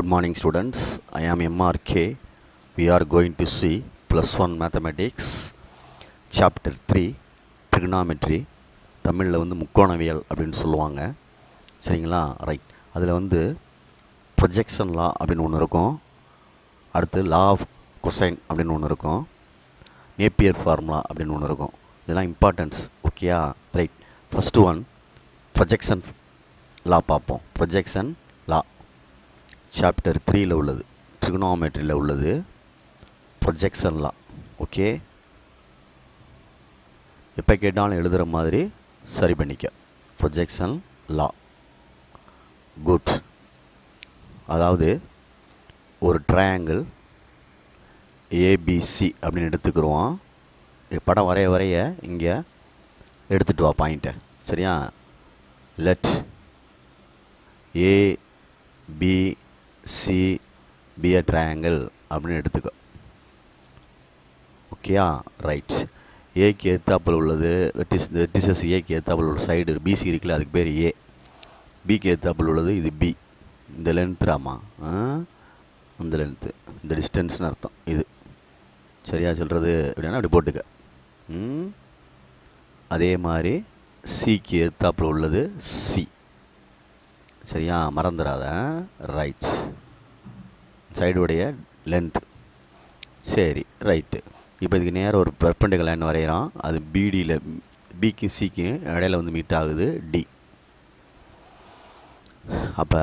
Good morning students, I am MRK. We are going to see plus 1 mathematics chapter 3 trigonometry. தமிழில் வந்து முக்கோணவியல் அப்படின்னு சொல்லுவாங்க. சரிங்களா? ரைட். அதில் வந்து ப்ரொஜெக்ஷன் லா அப்படின்னு ஒன்று இருக்கும். அடுத்து லா ஆஃப் கொசைன் அப்படின்னு ஒன்று இருக்கும். நேப்பியர் ஃபார்முலா அப்படின்னு ஒன்று இருக்கும். இதெல்லாம் இம்பார்ட்டன்ஸ். ஓகேயா? ரைட். ஃபஸ்ட்டு ஒன் ப்ரொஜெக்ஷன் லா பார்ப்போம். ப்ரொஜெக்ஷன் லா சாப்டர் 3ல் உள்ளது, ட்ரிகனோமெட்ரியில் உள்ளது ப்ரொஜெக்ஷன் லா. ஓகே, எப்போ கேட்டாலும் எழுதுகிற மாதிரி சரி பண்ணிக்க. ப்ரொஜெக்ஷன் லா. குட். அதாவது ஒரு ட்ரையாங்கிள் ஏபிசி அப்படின்னு எடுத்துக்கிறோம். படம் வரைய இங்கே எடுத்துகிட்டு வா பாயிண்ட்டை. சரியா? Let ABC be a triangle அப்படின்னு எடுத்துக்கோ. ஓகேயா? ரைட். ஏக்கு ஏத்தாப்பில் உள்ளது வெர்டிசஸ் ஏக்கு ஏத்தாப்பில் உள்ள சைடு பிசி இருக்குல்ல, அதுக்கு பேர் ஏ. பிக்கு ஏத்தாப்பில் உள்ளது இது பி. இந்த லென்த்ராமா, அந்த லென்த்து, இந்த டிஸ்டன்ஸ்னு அர்த்தம் இது. சரியா சொல்கிறது? அப்படின்னா அப்படி போட்டுக்க. அதே மாதிரி சிக்கு ஏத்தாப்பில் உள்ளது சி. சரியா? மறந்துடாத. ரைட். சைடுடைய லென்த். சரி, ரைட்டு. இப்போ இதுக்கு நேரம் ஒரு பெர்பெண்டிகுலர் லைன் வரைகிறோம். அது பிடியில் பிக்கும் சிக்கும் இடையில வந்து மீட் ஆகுது டி. அப்போ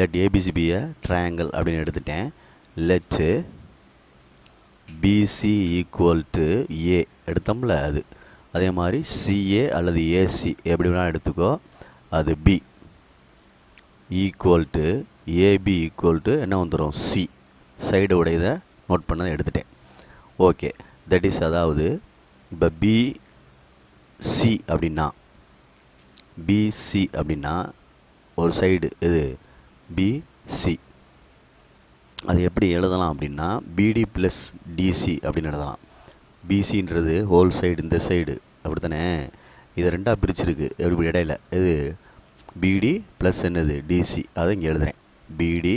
லெட் ஏபிசிபியை ட்ரையாங்கிள் அப்படின்னு எடுத்துட்டேன். லெட்டு பிசி ஈக்குவல் டு ஏ எடுத்தோம்ல அது. அதே மாதிரி சிஏ அல்லது ஏசி எப்படி வேணாலும் எடுத்துக்கோ, அது B equal to AB equal to என்ன வந்துடும் சி. சைடு உடையதை நோட் பண்ணதை எடுத்துட்டேன். ஓகே, தட் இஸ் அதாவது இப்போ பிசி அப்படின்னா ஒரு சைடு இது பிசி. அது எப்படி எழுதலாம் அப்படின்னா பிடி ப்ளஸ் டிசி அப்படின்னு எழுதலாம். பிசின்றது ஹோல் சைடு, இந்த சைடு அப்படி தானே. இதை ரெண்டாக பிரிச்சிருக்கு எப்படி இடையில. இது பிடி ப்ளஸ் என்னது டிசி, அதை இங்கே எழுதுகிறேன். பிடி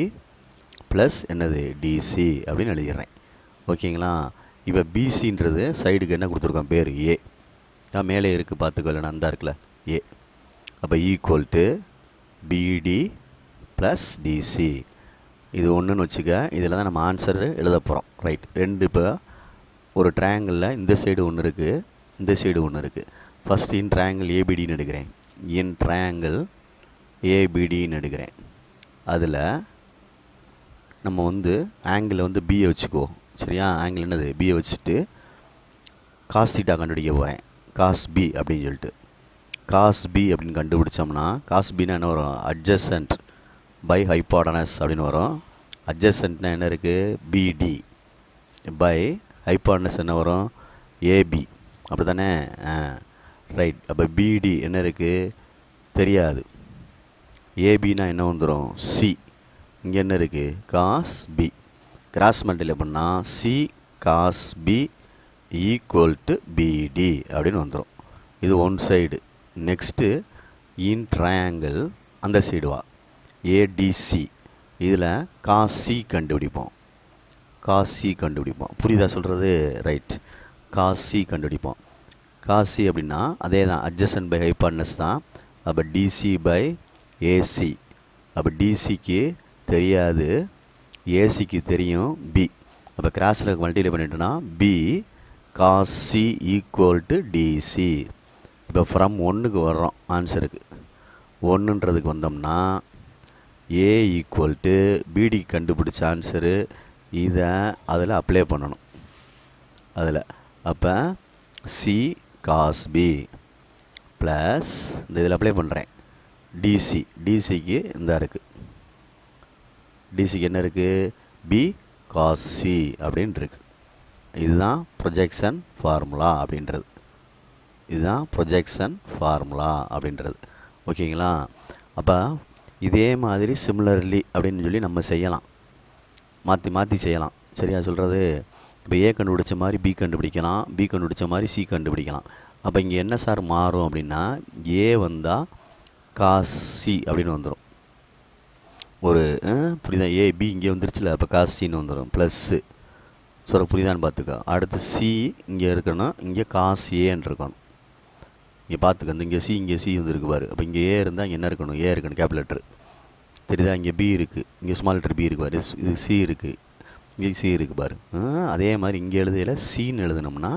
ப்ளஸ் என்னது டிசி அப்படின்னு எழுதிடுறேன். ஓகேங்களா? இப்போ பிசின்றது சைடுக்கு என்ன கொடுத்துருக்கோம் பேர் ஏ. மேலே இருக்குது பார்த்துக்கொள்ளணும், அந்த இருக்குல்ல ஏ. அப்போ equal to BD plus DC. இது ஒன்றுன்னு வச்சுக்க. இதில் தான் நம்ம ஆன்சர் எழுத போகிறோம். ரைட். ரெண்டு இப்போ ஒரு ட்ரையாங்கிளில் இந்த சைடு ஒன்று இருக்குது, இந்த சைடு ஒன்று இருக்குது. ஃபஸ்ட்டு இன் ட்ரையாங்கிள் ஏபிடின்னு எடுக்கிறேன். இன் ட்ரையாங்கிள் ஏபிடின்னு எடுக்கிறேன். அதில் நம்ம வந்து ஆங்கிளை வந்து பியை வச்சுக்கோ. சரியா? ஆங்கிள் என்னது பியை வச்சுட்டு காஸ் தீட்டா கண்டுபிடிக்க போகிறேன். காஸ் பி அப்படின்னு சொல்லிட்டு காஸ் பி அப்படின்னு கண்டுபிடிச்சோம்னா காஸ் பின்னா என்ன வரும்? அட்ஜசன்ட் பை ஹைபாடனஸ் அப்படின்னு வரும். அட்ஜசன்ட்னா என்ன இருக்குது? பிடி பை ஹைபாடனஸ் என்ன வரும்? ஏபி. அப்படி தானே? ரைட். அப்போ பிடி என்ன இருக்குது? தெரியாது. ஏபின்னா என்ன வந்துடும்? சி. இங்கே என்ன இருக்குது? Cos B. கிராஸ் மல்டிப்ளை பண்ணால் C cos B equal to BD அப்படின்னு வந்துடும். இது one side. Next in triangle அந்த சைடு வா, ஏடிசி. இதில் காஸ் சி கண்டுபிடிப்போம். காஸ் சி கண்டுபிடிப்போம். புரியுதா சொல்கிறது? ரைட். காஸ் சி கண்டுபிடிப்போம். காஸ் சி அப்படின்னா அதே தான், அட்ஜசன்ட் பை ஹைபாட்னஸ் தான். அப்போ டிசி பை ஏசி. அப்போ டிசிக்கு தெரியாது, ஏசிக்கு தெரியும் பி. அப்போ கிராஸில் மல்டிப்ளை பண்ணிட்டோன்னா B cos C equal to DC. இப்போ ஃப்ரம் ஒன்றுக்கு வர்றோம் ஆன்சருக்கு. ஒன்றுன்றதுக்கு வந்தோம்னா ஏ ஈக்குவல் டு பிடி கண்டுபிடிச்ச ஆன்சரு. இதை அதில் அப்ளை பண்ணணும். அதில் அப்போ சி காஸ் பி ப்ளஸ் இந்த இதில் அப்ளை பண்ணுறேன் டிசி. டிசிக்கு இந்த இருக்குது. டிசிக்கு என்ன இருக்குது? பி காஸ் சி அப்படின்னு இருக்குது. இதுதான் ப்ரொஜெக்ஷன் ஃபார்முலா அப்படின்றது. இதுதான் ப்ரொஜெக்ஷன் ஃபார்முலா அப்படின்றது. ஓகேங்களா? அப்போ இதே மாதிரி சிமிலர்லி அப்படின்னு சொல்லி நம்ம செய்யலாம், மாற்றி மாற்றி செய்யலாம். சரியா சொல்கிறது? இப்போ ஏ கண்டுபிடிச்ச மாதிரி பி கண்டுபிடிக்கலாம், பி கண்டுபிடிச்ச மாதிரி சி கண்டுபிடிக்கலாம். அப்போ இங்கே என்ன சார் மாறும் அப்படின்னா ஏ வந்தால் காஸ் சி அப்படின்னு வந்துடும். ஒரு புரியுதா, ஏபி இங்கே வந்துருச்சுல, அப்போ காஸ் சின்னு வந்துடும் ப்ளஸ்ஸு. சொல்ல புரியுதான்னு பார்த்துக்க. அடுத்து சி இங்கே இருக்கணும், இங்கே காஸ் ஏன்னு இருக்கணும். இங்கே பார்த்துக்க, இங்கே சி வந்துருக்கு பாரு. அப்போ இங்கே ஏ இருந்தால் இங்கே என்ன இருக்கணும், ஏ இருக்கணும் கேபிட்டல் லெட்ரு. தெரியுதா, இங்கே பி இருக்குது, இங்கே ஸ்மால் லெட்டர் பி இருக்குது பாரு, இது சி இருக்குது, இங்கே சி இருக்குது பாரு. அதே மாதிரி இங்கே எழுதியில் சின்னு எழுதினோம்னா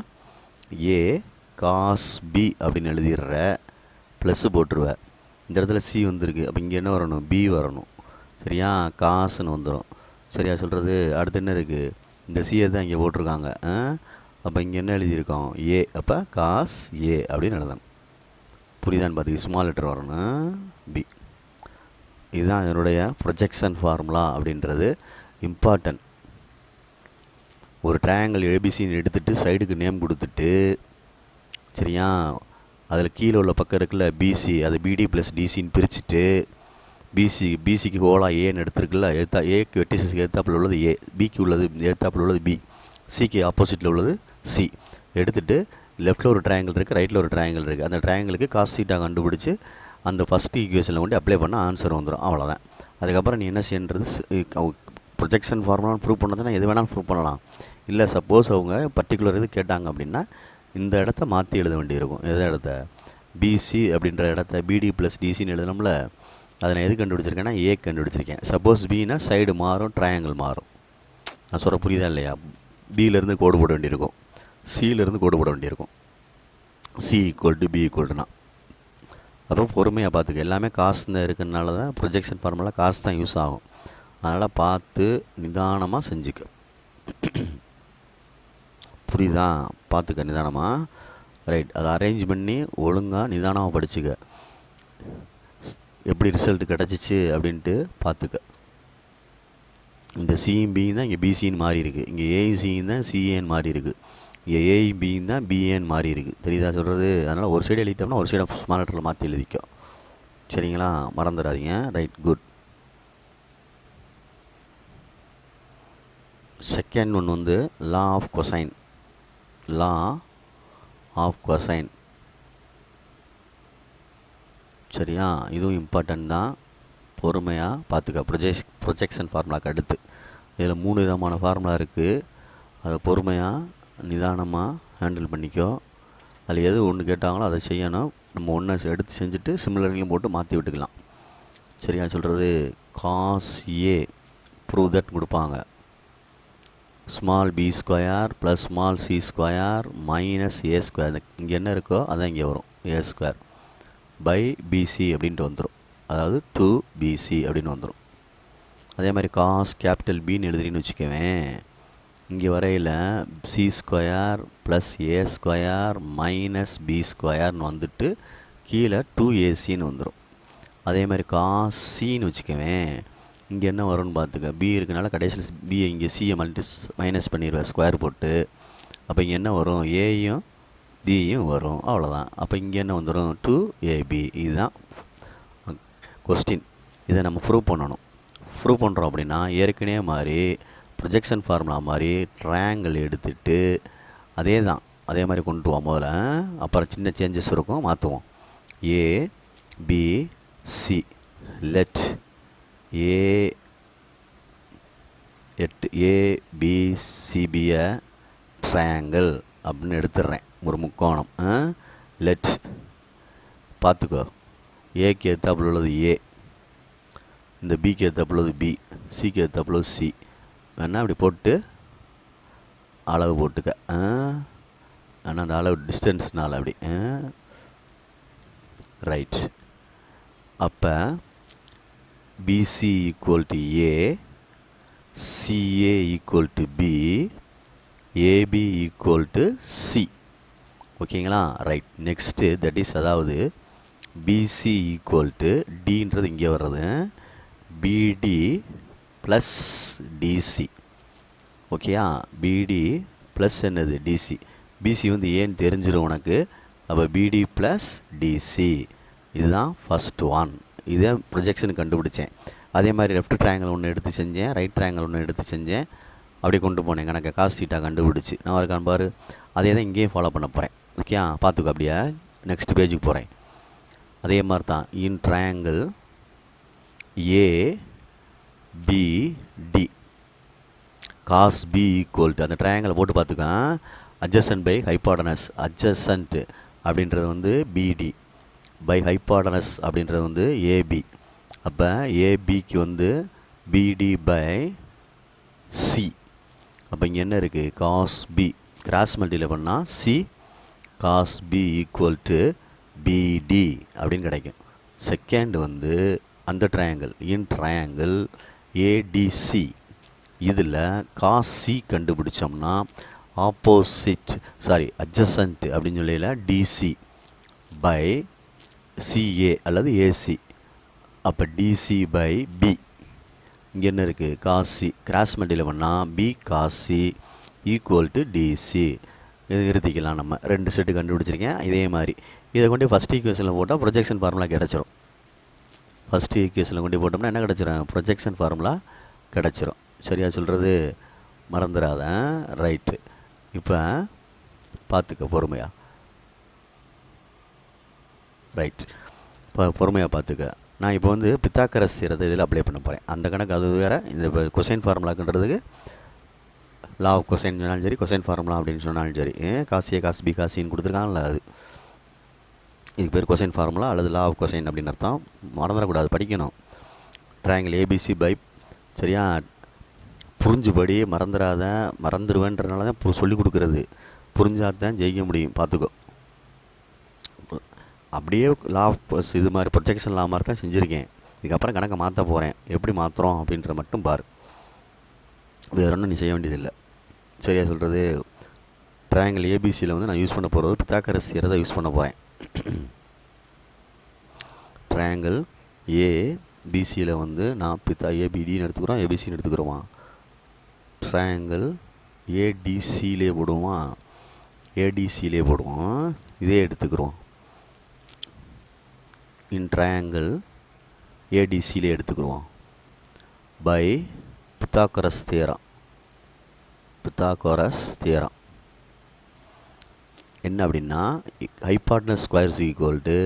ஏ காஸ் பி அப்படின்னு எழுதிடுற, ப்ளஸ்ஸு போட்டுருவேன். இந்த இடத்துல சி வந்துருக்கு, அப்போ இங்கே என்ன வரணும், பி வரணும். சரியா, காசுன்னு வந்துடும். சரியா சொல்கிறது. அடுத்து என்ன இருக்குது, இந்த சியை தான் இங்கே போட்டிருக்காங்க. அப்போ இங்கே என்ன எழுதியிருக்கோம், ஏ, அப்போ காஸ் ஏ அப்படின்னு எழுதணும். புரியுதான்னு பார்த்துக்க, ஸ்மால் லெட்டர் வரணும், பி. இதுதான் என்னுடைய ப்ரொஜெக்ஷன் ஃபார்முலா அப்படின்றது இம்பார்ட்டன்ட். ஒரு ட்ரையாங்கிள் ஏபிசின்னு எடுத்துகிட்டு சைடுக்கு நேம் கொடுத்துட்டு, சரியா, அதில் கீழே உள்ள பக்கம் இருக்குல்ல பிசி, அதை பிடி ப்ளஸ் டிசின்னு பிரிச்சுட்டு, பிசிக்கு ஹோலாக ஏன்னு எடுத்துருக்குல்ல, ஏக்கு வெட்டிசஸ்க்கு எதிர்த்தாப்பில் உள்ளது ஏ, பிக்கு உள்ளது எதிர்த்தாப்பில் உள்ளது பி, சிக்கு ஆப்போசிட்டில் உள்ளது சி எடுத்துகிட்டு, லெஃப்ட்டில் ஒரு ட்ரையாங்கிள் இருக்குது, ரைட்டில் ஒரு ட்ரையாங்கிள் இருக்குது. அந்த ட்ரையாங்கிளுக்கு காஸ் தீட்டா கண்டுபிடிச்சி அந்த ஃபஸ்ட் ஈக்குவேஷனில் கொண்டு அப்ளை பண்ணால் ஆன்சர் வந்துடும். அவ்வளோதான். அதுக்கப்புறம் நீ என்ன செய்யன்றது, ப்ரொஜெக்ஷன் ஃபார்முலான்னு ப்ரூவ் பண்ணதுன்னா எது வேணாலும் ப்ரூவ் பண்ணலாம். இல்லை சப்போஸ் அவங்க பர்டிகுலர் இது கேட்டாங்க அப்படின்னா இந்த இடத்த மாற்றி எழுத வேண்டியிருக்கும். எந்த இடத்த, பிசி அப்படின்ற இடத்த பிடி ப்ளஸ் டிசின்னு எழுதணும்ல, அதை நான் எது கண்டுபிடிச்சிருக்கேன்னா ஏ கண்டுபிடிச்சிருக்கேன். சப்போஸ் பின்னா சைடு மாறும், ட்ரையாங்கிள் மாறும். நான் சொல்கிற புரியுதா இல்லையா, பியிலேருந்து கோடு போட வேண்டியிருக்கும், சியிலேருந்து கோடு போட வேண்டியிருக்கும், சி ஈக்குவல் டு பி ஈக்குவல்டுனா. அப்போ பொறுமையாக பார்த்துக்க, எல்லாமே காசு தான் இருக்கிறதுனால தான் ப்ரொஜெக்ஷன் ஃபார்முலா காசு தான் யூஸ் ஆகும். அதனால் பார்த்து நிதானமாக செஞ்சுக்க. புரியுதா, பார்த்துக்க நிதானமாக. ரைட், அதை அரேஞ்ச் பண்ணி ஒழுங்காக நிதானமாக படிச்சுக்க. எப்படி ரிசல்ட் கிடச்சிச்சு அப்படின்ட்டு பார்த்துக்க. இந்த சியும் பியும் தான் இங்கே பிசின்னு மாறி இருக்குது, இங்கே ஏயும் சியும் தான் சிஏன்னு மாறி இருக்குது, இங்கே ஏயும் பியும் தான் பிஏன்னு மாறி இருக்குது. தெரியுதா சொல்கிறது. அதனால் ஒரு சைடு எழுதிட்டோம்னா ஒரு சைடை ஸ்மால் லெட்டரில் மாற்றி எழுதிக்கோ. சரிங்களா, மறந்துடாதீங்க. Right, good. செகண்ட் ஒன்று வந்து law of cosine. Law of cosine. சரியா, இதுவும் இம்பார்ட்டன்ட் தான். பொறுமையாக பார்த்துக்க. ப்ரொஜெக்ஷன் ஃபார்முலாக்கு அடுத்து இதில் 3 விதமான ஃபார்முலா இருக்குது. அதை பொறுமையாக நிதானமாக ஹேண்டில் பண்ணிக்கோ. அதில் எது ஒன்று கேட்டாங்களோ அதை செய்யணும். நம்ம ஒன்றை எடுத்து செஞ்சுட்டு சிமிலர்லையும் போட்டு மாற்றி விட்டுக்கலாம். சரியா சொல்கிறது. காஸ் ஏ ப்ரூவ் தட் கொடுப்பாங்க. Small B square plus small C square minus A square. இங்கே என்ன இருக்கோ அதான் இங்கே வரும், ஏ ஸ்கொயர் பை பிசி அப்படின்ட்டு வந்துடும். அதாவது 2BC அப்படின்னு வந்துடும். அதே மாதிரி காஸ் கேபிட்டல் பின்னு எழுதுறீன்னு வச்சுக்கவேன், இங்கே வரையில் C square plus A square minus B ஸ்கொயர்னு வந்துட்டு கீழே 2AC வந்துடும். அதே மாதிரி காஸ் சின்னு வச்சுக்கவேன், இங்கே என்ன வரும்னு பார்த்துக்க, பி இருக்கனால கடைசியில் பியை இங்கே சியை மைனஸ் பண்ணிடுவேன் ஸ்கொயர் போட்டு. அப்போ இங்கே என்ன வரும், ஏயும் பியும் வரும். அவ்வளோதான். அப்போ இங்கே என்ன வந்துடும், 2AB. இதுதான் கொஸ்டின். இதை நம்ம ப்ரூவ் பண்ணணும். ப்ரூவ் பண்ணுறோம் அப்படின்னா ஏற்கனவே மாதிரி ப்ரொஜெக்ஷன் ஃபார்முலா மாதிரி ட்ரையாங்கிள் எடுத்துகிட்டு அதே மாதிரி கொண்டு போவோம் முதல்ல. அப்புறம் சின்ன சேஞ்சஸ் இருக்கும், மாற்றுவோம். ஏபிசி லெட் ஏபிசிபியை ட்ரையாங்கிள் அப்படின்னு எடுத்துடுறேன், ஒரு முக்கோணம். லெட் பார்த்துக்கோ, ஏக்கு ஏற்றாப்புல உள்ளது ஏ, இந்த பிக்கு ஏற்றாப்புல உள்ளது பி, சிக்கு ஏற்றாப்புல உள்ளது சி. வேணா அப்படி போட்டு அளவு போட்டுக்க. ஆனால் அந்த அளவு டிஸ்டன்ஸ்னால் அப்படி. ரைட். அப்போ BC equal to A, CA equal to B, AB equal to C. ஓகேங்களா. ரைட். நெக்ஸ்ட்டு தட் இஸ், அதாவது பிசி ஈக்குவல் டு டின்றது இங்கே வர்றது, பிடி ப்ளஸ் டிசி. ஓகேயா. பிடி ப்ளஸ் என்னது, டிசி. பிசி வந்து ஏன்னு தெரிஞ்சிடும் உனக்கு. அப்போ பிடி ப்ளஸ் டிசி. இதுதான் ஃபஸ்ட் ஒன். இதே ப்ரொஜெக்ஷன் கண்டுபிடிச்சேன். அதே மாதிரி லெஃப்ட் ட்ரையாங்கிள் ஒன்று எடுத்து செஞ்சேன், ரைட் ட்ரையாங்கிள் ஒன்று எடுத்து செஞ்சேன். அப்படியே கொண்டு போனேன் கணக்கை, காஸ் தீட்டா கண்டுபிடிச்சி. நான் இருக்கான் பாரு, அதே தான் இங்கேயும் ஃபாலோ பண்ண போகிறேன். ஓகே, பார்த்துக்கோ. அப்படியே நெக்ஸ்ட் பேஜுக்கு போகிறேன். அதே மாதிரி தான் இன் triangle A BD. cos B equal to அந்த ட்ரையாங்கிளை போட்டு பார்த்துக்க. adjacent by hypotenuse. adjacent அப்படின்றது வந்து BD பை ஹைபாடனஸ் அப்படின்றது வந்து AB. அப்போ ஏபிக்கு வந்து BD பை C. அப்போ இங்கே என்ன இருக்குது? cos B கிராஸ் மல்டிப்ளை பண்ணால் C cos B equal to BD அப்படின்னு கிடைக்கும். செகண்ட் வந்து அந்த ட்ரையாங்கிள் இன் ட்ரையாங்கிள் ADC இதில் cos C கண்டுபிடிச்சோம்னா ஆப்போசிட் adjacent அப்படின்னு சொல்லியில் DC பை CA அல்லது AC. அப்போ DC பை B. இங்கே என்ன இருக்குது? cos C கிராஸ் மல்டிப்ளை பண்ணால் B cos C equal to DC. இது நிறுத்திக்கலாம். நம்ம ரெண்டு செட்டு கண்டுபிடிச்சிருக்கேன். இதே மாதிரி இதை கொண்டு ஃபஸ்ட் ஈக்குவேஷனில் போட்டால் ப்ரொஜெக்ஷன் ஃபார்முலா கிடச்சிரும். ஃபஸ்ட் ஈக்குவேஷனில் கொண்டு போட்டோம்னா என்ன கிடச்சிரும்? ப்ரொஜெக்ஷன் ஃபார்முலா கிடச்சிரும். சரியா சொல்கிறது? மறந்துடாத. ரைட்டு. இப்போ பார்த்துக்க பொறுமையா. ரைட். இப்போ பொறுமையாக பார்த்துக்க. நான் இப்போ வந்து பித்தாகரஸ் தியரத்தை இதில் அப்ளை பண்ண போகிறேன். அந்த கணக்கு அது வேறு. இந்த இப்போ கொசைன் ஃபார்முலாக்குன்றதுக்கு லா ஆஃப் கொசைன் சொன்னாலும் சரி, கொசைன் ஃபார்முலா அப்படின்னு சொன்னாலும் சரி, காசிஏ காஸ் பி காசின்னு கொடுத்துருக்காங்கல்ல, அது இதுக்கு பேர் கொசைன் ஃபார்முலா அல்லது லா ஆஃப் கொசைன் அப்படின்னு அர்த்தம். மறந்துடக்கூடாது, படிக்கணும். Triangle ABC by. சரியா? புரிஞ்சுபடி மறந்துடாத. மறந்துடுவேன்றனால தான் சொல்லிக் கொடுக்குறது. புரிஞ்சாதான் ஜெயிக்க முடியும். பார்த்துக்கோ. அப்படியே லா ஆஃப் இது மாதிரி ப்ரொஜெக்ஷன் லா மாதிரி தான் செஞ்சுருக்கேன். இதுக்கப்புறம் கணக்கை மாற்ற போகிறேன். எப்படி மாற்றுறோம் அப்படின்ற மட்டும் பாரு. வேறு ஒன்றும் நீ செய்ய வேண்டியதில்லை. சரியா சொல்கிறது? ட்ரையாங்கிள் ஏபிசியில் வந்து நான் யூஸ் பண்ண போகிறது பித்தாகரஸ் தியரத்தை யூஸ் பண்ண போகிறேன். ட்ரையாங்கிள் ஏபிசியில் வந்து நான் ஏபிடின்னு எடுத்துக்கிறோம், ஏபிசின்னு எடுத்துக்கிறோமா? ட்ரையாங்கிள் ஏடிசியிலே போடுவோமா? ஏடிசியிலே போடுவோம். இதே எடுத்துக்கிறோம். இன் ட்ரையாங்கிள் ஏடிசியிலே எடுத்துக்கிறோம் by Pythagoras theorem. Pythagoras theorem என்ன அப்படின்னா, hypotenuse square equal to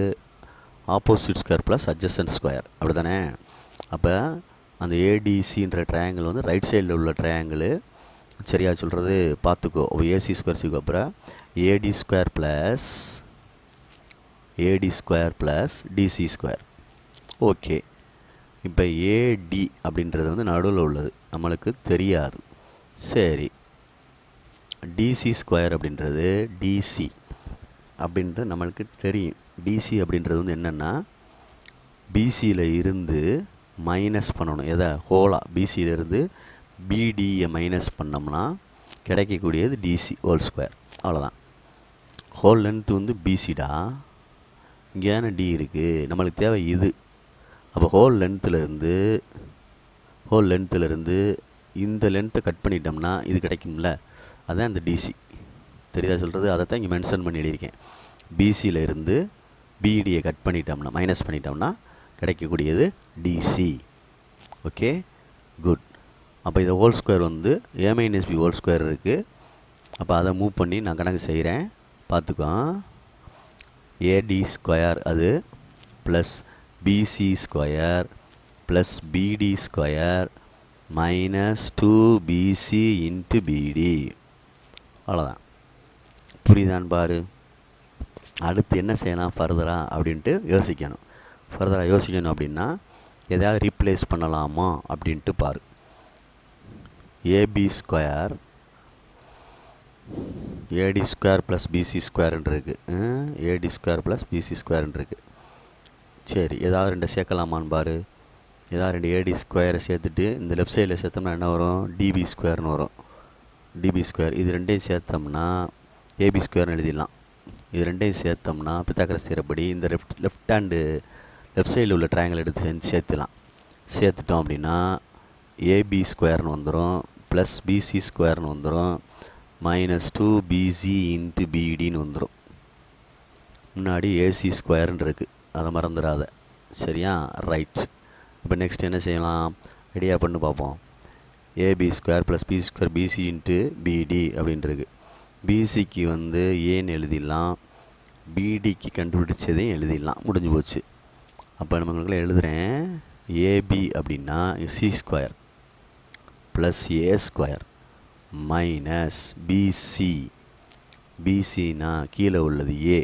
opposite square plus adjacent square. அப்படி தானே? அப்போ அந்த ஏடிசின்ற ட்ரையாங்கிள் வந்து ரைட் சைடில் உள்ள ட்ரையாங்கிள். சரியா சொல்கிறது? பார்த்துக்கோ. ஏசி ஸ்கொயர் சிக்கு அப்புறம் AD square plus DC square. Okay. இப்போ ஏடி அப்படின்றது வந்து நடுவில் உள்ளது, நம்மளுக்கு தெரியாது. சரி. டிசி ஸ்கொயர் அப்படின்றது டிசி அப்படின்றது நம்மளுக்கு தெரியும். டிசி அப்படின்றது வந்து என்னென்னா, பிசியில் இருந்து மைனஸ் பண்ணணும். எதை? ஹோலா. பிசியிலேருந்து பிடியை மைனஸ் பண்ணோம்னா கிடைக்கக்கூடியது டிசி ஹோல் ஸ்கொயர். அவ்வளோதான். ஹோல் லென்த்து வந்து பிசிடா. இங்கேயான டி இருக்குது. நம்மளுக்கு தேவை இது. அப்போ ஹோல் லென்த்துலேருந்து இந்த லென்த்தை கட் பண்ணிட்டோம்னா இது கிடைக்கும்ல, அதுதான் இந்த டிசி. தெரியுதா சொல்கிறது? அதை தான் இங்கே மென்ஷன் பண்ணி எழுதியிருக்கேன். பிசியில் இருந்து பிடியை கட் பண்ணிட்டோம்னா, மைனஸ் பண்ணிட்டோம்னா கிடைக்கக்கூடியது டிசி. Okay, good. அப்போ இதை ஹோல் ஸ்கொயர் வந்து ஏ மைனஸ் பி ஹோல் ஸ்கொயர் இருக்குது. அப்போ அதை மூவ் பண்ணி நான் கணக்கு செய்கிறேன். பார்த்துக்கோ. ஏடி ஸ்கொயர் அது ப்ளஸ் பிசி ஸ்கொயர் ப்ளஸ் பிடி ஸ்கொயர் மைனஸ் 2BC இன்ட்டு பிடி. அவ்வளோதான். புரியுதான்னு பாரு. அடுத்து என்ன செய்யலாம் ஃபர்தராக அப்படின்ட்டு யோசிக்கணும். ஃபர்தராக யோசிக்கணும் அப்படின்னா எதாவது ரீப்ளேஸ் பண்ணலாமா அப்படின்ட்டு பாரு. ஏபி ஸ்கொயர் ஏடி ஸ்கொயர் ப்ளஸ் பிசி ஸ்கொயர்ன்னு இருக்குது. ஏடி ஸ்கொயர் ப்ளஸ் பிசி ஸ்கொயர்ன்னு இருக்குது. சரி, ஏதாவது ரெண்டு சேர்க்கலாமான்னு பாரு. ஏதாவது ரெண்டு ஏடி ஸ்கொயரை சேர்த்துட்டு இந்த லெஃப்ட் சைடில் சேர்த்தோம்னா என்ன வரும்? டிபி ஸ்கொயர்னு வரும். டிபி ஸ்கொயர் இது ரெண்டையும் சேர்த்தோம்னா ஏபி ஸ்கொயர்னு எழுதிடலாம். இது ரெண்டையும் சேர்த்தோம்னா பித்தாகரஸ் தியரப்படி இந்த லெஃப்ட் சைடில் உள்ள ட்ரையாங்கிள் எடுத்து சேர்த்துட்டோம் அப்படின்னா ஏபி ஸ்கொயர்னு வந்துடும் ப்ளஸ் பிசி ஸ்கொயர்னு வந்துடும் மைனஸ் 2BC இன்ட்டு பிடின்னு வந்துடும். முன்னாடி ஏசி ஸ்கொயர்னு இருக்குது, அதை மறந்துடாத. சரியா? ரைட். இப்போ நெக்ஸ்ட் என்ன செய்யலாம்? ஐடியா பண்ணி பார்ப்போம். AB square plus B square BC into BD அப்படின்ட்டுருக்கு. பிசிக்கு வந்து ஏன்னு எழுதிடலாம், பிடிக்கு கண்டுபிடிச்சதையும் எழுதிடலாம். முடிஞ்சு போச்சு. அப்போ நம்மளுக்குள்ள எழுதுகிறேன். ஏபி அப்படின்னா C square plus A square minus PC, பிசினா கீழே உள்ளது ஏ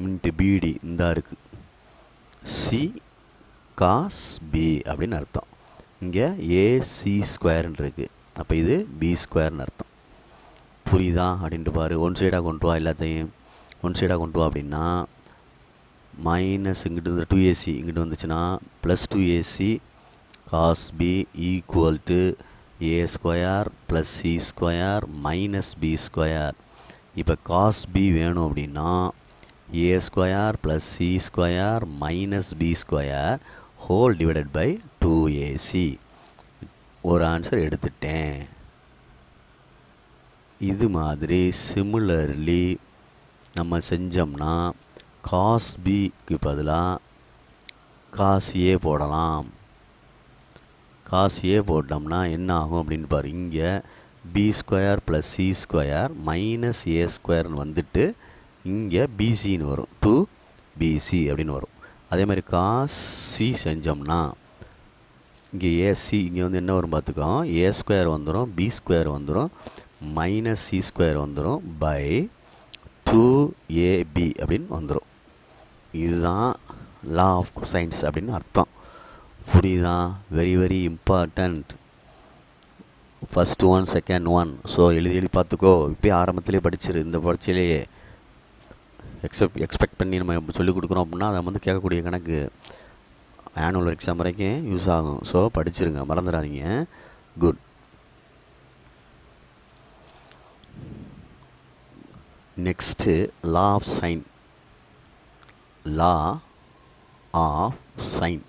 இன்ட்டு பிடி இந்த இருக்குது சி காஸ் பி அப்படின்னு அர்த்தம். இங்கே ஏசி ஸ்கொயர்னு இருக்குது, அப்போ இது பி ஸ்கொயர்னு அர்த்தம். புரியுதா அப்படின்ட்டு பாரு. ஒன் சைடாக கொண்டு வா, எல்லாத்தையும் ஒன் சைடாக கொண்டு வா அப்படின்னா மைனஸ் இங்கிட்டு வந்து 2ac இங்கிட்டு வந்துச்சுன்னா plus 2ac cos B equal to A square plus C square minus B square. இப்போ காஸ் பி வேணும் அப்படின்னா A square plus C square minus B square whole divided by 2ac. ஒரு ஆன்சர் எடுத்துட்டேன். இது மாதிரி சிமிலர்லி நம்ம செஞ்சோம்னா காஸ் பிக்கு பதிலாக காஸ் ஏ போடலாம். காஸ் ஏ போட்டோம்னா என்ன ஆகும் அப்படின்னு பாரு. இங்கே B square plus C square minus A ஸ்கொயர்னு வந்துட்டு இங்கே பிசின்னு வரும், 2bc அப்படின்னு வரும். அதே மாதிரி காஸ் சி செஞ்சோம்னா இங்கே ஏசி இங்கே வந்து என்ன வரும் பார்த்துக்கோ, ஏ ஸ்கொயர் வந்துடும், பி ஸ்கொயர் வந்துடும், மைனஸ் சி ஸ்கொயர் வந்துடும் பை 2ab அப்படின்னு வந்துடும். இதுதான் லா ஆஃப் கொசைன்ஸ் அப்படின்னு அர்த்தம். புரியுதா? Very very important. First one second one. So எழுதி பார்த்துக்கோ. இப்போயே ஆரம்பத்திலே படிச்சிரு. இந்த பரீட்சையிலேயே எக்ஸ்பெக்ட் பண்ணி நம்ம சொல்லிக் கொடுக்குறோம் அப்படின்னா அதை வந்து கேட்கக்கூடிய கணக்கு ஆனுவல் எக்ஸாம் வரைக்கும் யூஸ் ஆகும். ஸோ படிச்சிருங்க, மறந்துடாதீங்க. Good. Next law of sine. Law of sine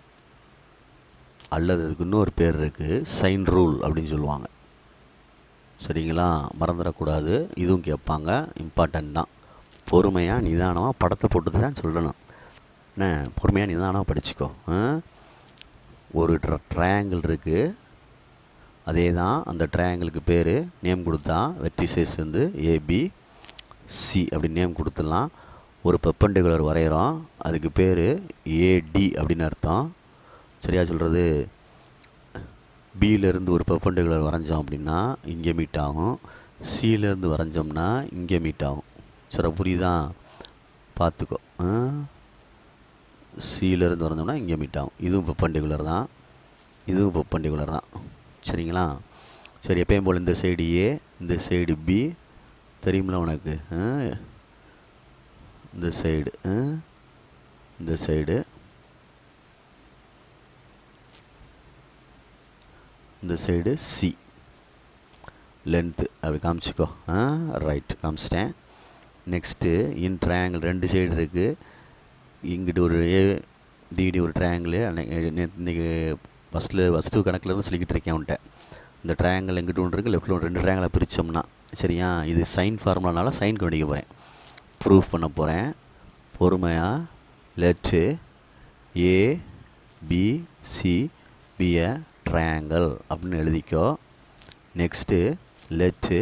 அல்லது அதுக்கு இன்னொரு பேர் இருக்குது, சைன் ரூல் அப்படின்னு சொல்லுவாங்க. சரிங்களா? மறந்துடக்கூடாது. இதுவும் கேட்பாங்க, இம்பார்ட்டன்ட் தான். பொறுமையாக நிதானமாக படத்தை போட்டு தான் சொல்லணும். என்ன, பொறுமையாக நிதானமாக படிச்சுக்கோ. ஒரு ட்ரையாங்கிள் இருக்குது, அதே தான் அந்த ட்ரையாங்கிளுக்கு பேர் நேம் கொடுத்தா வெர்டிசஸ் வந்து ஏபிசி அப்படி நேம் கொடுத்துடலாம். ஒரு பெர்பெண்டிகுலர் வரைகிறோம், அதுக்கு பேர் ஏடி அப்படின்னு அர்த்தம். சரியா சொல்கிறது? பியிலேருந்து ஒரு பெர்பெண்டிகுலர் வரைஞ்சோம் அப்படின்னா இங்கே மீட் ஆகும், சியிலேருந்து வரைஞ்சோம்னா இங்கே மீட் ஆகும். சரி, புரியுதா? பார்த்துக்கோ. சியிலேருந்து வரைஞ்சோம்னா இங்கே மீட் ஆகும். இதுவும் பெர்பெண்டிகுலர் தான், இதுவும் பெர்பெண்டிகுலர் தான். சரிங்களா? சரி, எப்பயும் போல் இந்த சைடு ஏ, இந்த சைடு பி தெரியுமில்ல உனக்கு. இந்த சைடு இந்த சைடு இந்த சைடு சி லென்த்து அப்படி காமிச்சிக்கோ. ரைட், காமிச்சிட்டேன். நெக்ஸ்ட்டு இன் ட்ரையாங்கிள் ரெண்டு சைடு இருக்குது. இங்கிட்டு ஒரு டிடி ஒரு ட்ரையாங்கிள். இன்றைக்கி ஃபஸ்ட்டு கணக்கில் இருந்து சொல்லிக்கிட்டு இருக்கேன் அவன்கிட்ட. இந்த ட்ரையாங்கிள் எங்கிட்ட ஒன்று இருக்குது, லெஃப்ட்டில் ஒன்று, ரெண்டு ட்ரையாங்கிளை பிரித்தோம்னா சரியா. இது சைன் ஃபார்முலானால சைன் கண்டுபிடிக்க போகிறேன், ப்ரூஃப் பண்ண போகிறேன். பொறுமையாக let ABC be a triangle அப்படின்னு எழுதிக்கோ. நெக்ஸ்ட்டு லெட்டு